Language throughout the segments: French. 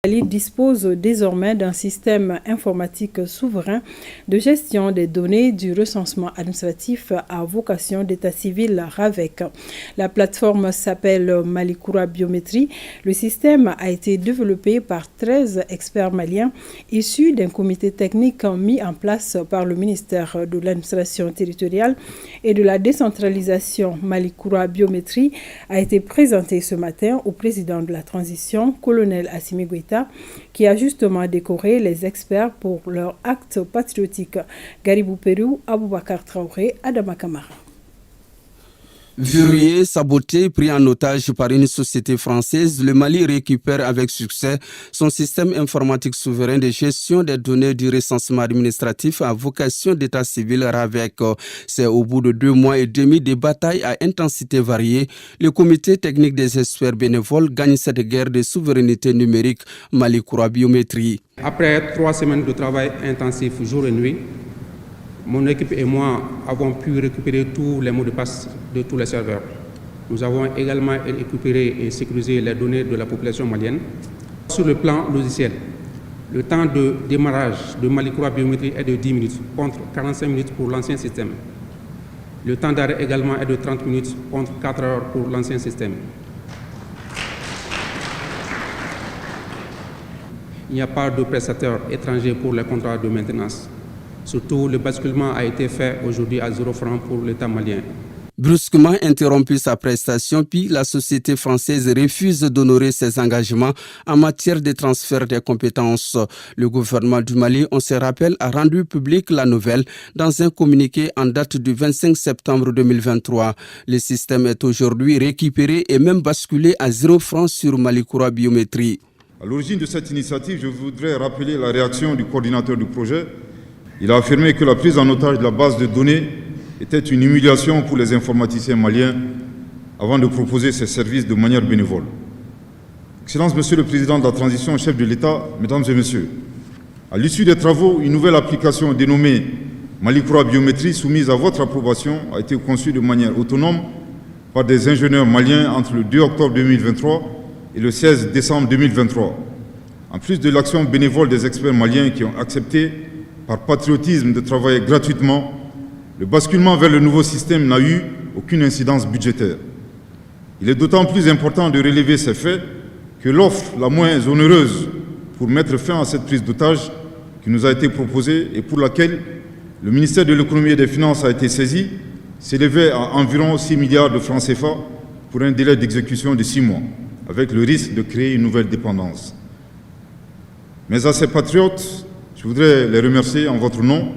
Mali dispose désormais d'un système informatique souverain de gestion des données du recensement administratif à vocation d'état civil RAVEC. La plateforme s'appelle Malikoura Biométrie. Le système a été développé par 13 experts maliens issus d'un comité technique mis en place par le ministère de l'administration territoriale et de la décentralisation. Malikoura Biométrie a été présenté ce matin au président de la transition, colonel Assimi Goïta, qui a justement décoré les experts pour leur acte patriotique. Garibou Pérou, Aboubakar Traoré, Adama Kamara. Verrouillé, saboté, pris en otage par une société française, le Mali récupère avec succès son système informatique souverain de gestion des données du recensement administratif à vocation d'état civil RAVEC. C'est au bout de 2 mois et demi de batailles à intensité variée, le comité technique des experts bénévoles gagne cette guerre de souveraineté numérique Malikoura Biométrie. Après 3 semaines de travail intensif jour et nuit, mon équipe et moi avons pu récupérer tous les mots de passe de tous les serveurs. Nous avons également récupéré et sécurisé les données de la population malienne. Sur le plan logiciel, le temps de démarrage de Malikoura Biométrie est de 10 minutes, contre 45 minutes pour l'ancien système. Le temps d'arrêt également est de 30 minutes, contre 4 heures pour l'ancien système. Il n'y a pas de prestataire étranger pour les contrats de maintenance. Surtout, le basculement a été fait aujourd'hui à 0 francs pour l'État malien. Brusquement interrompu sa prestation, puis la société française refuse d'honorer ses engagements en matière de transfert des compétences. Le gouvernement du Mali, on se rappelle, a rendu public la nouvelle dans un communiqué en date du 25 septembre 2023. Le système est aujourd'hui récupéré et même basculé à 0 francs sur Malikoura Biométrie. À l'origine de cette initiative, je voudrais rappeler la réaction du coordinateur du projet. Il a affirmé que la prise en otage de la base de données était une humiliation pour les informaticiens maliens avant de proposer ces services de manière bénévole. Excellence, Monsieur le Président de la Transition, chef de l'État, Mesdames et Messieurs, à l'issue des travaux, une nouvelle application dénommée Malikoura Biométrie, soumise à votre approbation, a été conçue de manière autonome par des ingénieurs maliens entre le 2 octobre 2023 et le 16 décembre 2023. En plus de l'action bénévole des experts maliens qui ont accepté par patriotisme de travailler gratuitement, le basculement vers le nouveau système n'a eu aucune incidence budgétaire. Il est d'autant plus important de relever ces faits que l'offre la moins onéreuse pour mettre fin à cette prise d'otage qui nous a été proposée et pour laquelle le ministère de l'économie et des finances a été saisi s'élevait à environ 6 milliards de francs CFA pour un délai d'exécution de 6 mois, avec le risque de créer une nouvelle dépendance. Mais à ces patriotes, je voudrais les remercier en votre nom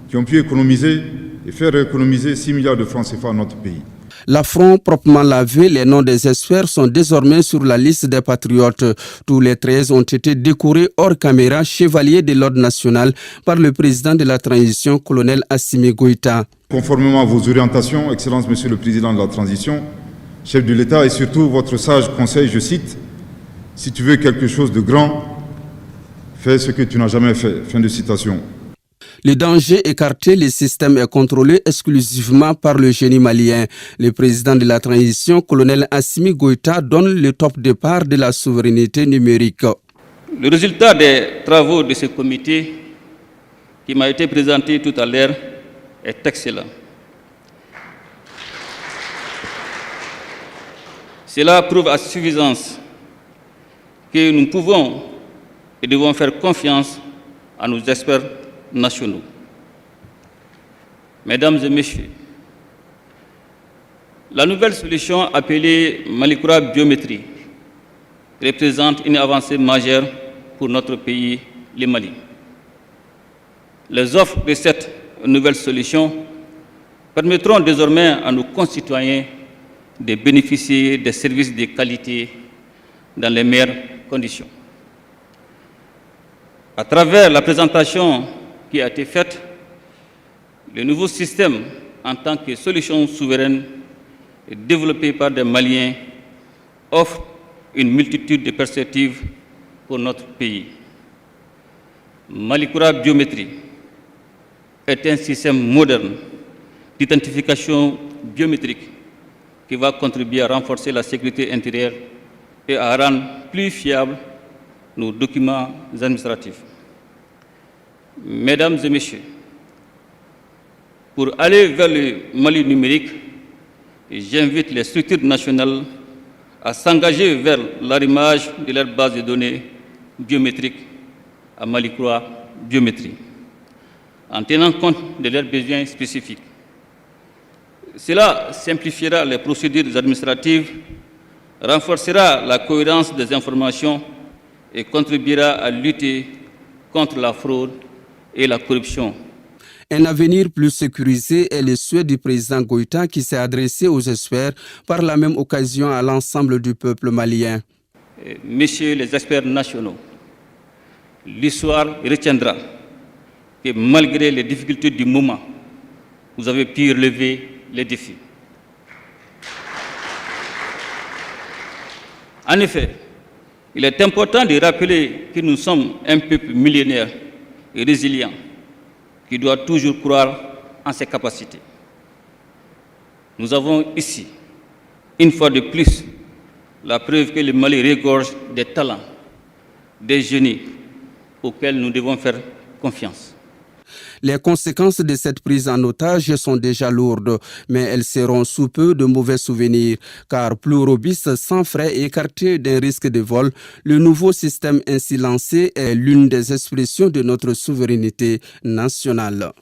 qui ont pu économiser et faire économiser 6 milliards de francs CFA à notre pays. L'affront proprement lavé, les noms des experts sont désormais sur la liste des patriotes. Tous les 13 ont été décorés hors caméra chevaliers de l'ordre national par le président de la transition, colonel Assimi Goïta. Conformément à vos orientations, Excellence Monsieur le Président de la transition, chef de l'État et surtout votre sage conseil, je cite, « Si tu veux quelque chose de grand, fais ce que tu n'as jamais fait ». Fin de citation. Le danger écarté, le système est contrôlé exclusivement par le génie malien. Le président de la transition, colonel Assimi Goïta, donne le top départ de la souveraineté numérique. Le résultat des travaux de ce comité qui m'a été présenté tout à l'heure est excellent. Cela prouve à suffisance que nous pouvons et devons faire confiance à nos experts nationaux. Mesdames et Messieurs, la nouvelle solution appelée Malikoura Biométrie représente une avancée majeure pour notre pays, le Mali. Les offres de cette nouvelle solution permettront désormais à nos concitoyens de bénéficier des services de qualité dans les meilleures conditions. À travers la présentation qui a été faite, le nouveau système en tant que solution souveraine développée par des Maliens offre une multitude de perspectives pour notre pays. Malikoura Biométrie est un système moderne d'identification biométrique qui va contribuer à renforcer la sécurité intérieure et à rendre plus fiable nos documents administratifs. Mesdames et messieurs, pour aller vers le Mali numérique, j'invite les structures nationales à s'engager vers l'arrimage de leur base de données biométriques à Malicroix Biométrie, en tenant compte de leurs besoins spécifiques. Cela simplifiera les procédures administratives, renforcera la cohérence des informations et contribuera à lutter contre la fraude et la corruption. Un avenir plus sécurisé est le souhait du président Goïta qui s'est adressé aux experts par la même occasion à l'ensemble du peuple malien. Messieurs les experts nationaux, l'histoire retiendra que malgré les difficultés du moment, vous avez pu relever les défis. En effet, il est important de rappeler que nous sommes un peuple millénaire et résilient qui doit toujours croire en ses capacités. Nous avons ici, une fois de plus, la preuve que le Mali regorge des talents, des génies auxquels nous devons faire confiance. Les conséquences de cette prise en otage sont déjà lourdes, mais elles seront sous peu de mauvais souvenirs, car plus robuste, sans frais et écarté d'un risque de vol, le nouveau système ainsi lancé est l'une des expressions de notre souveraineté nationale.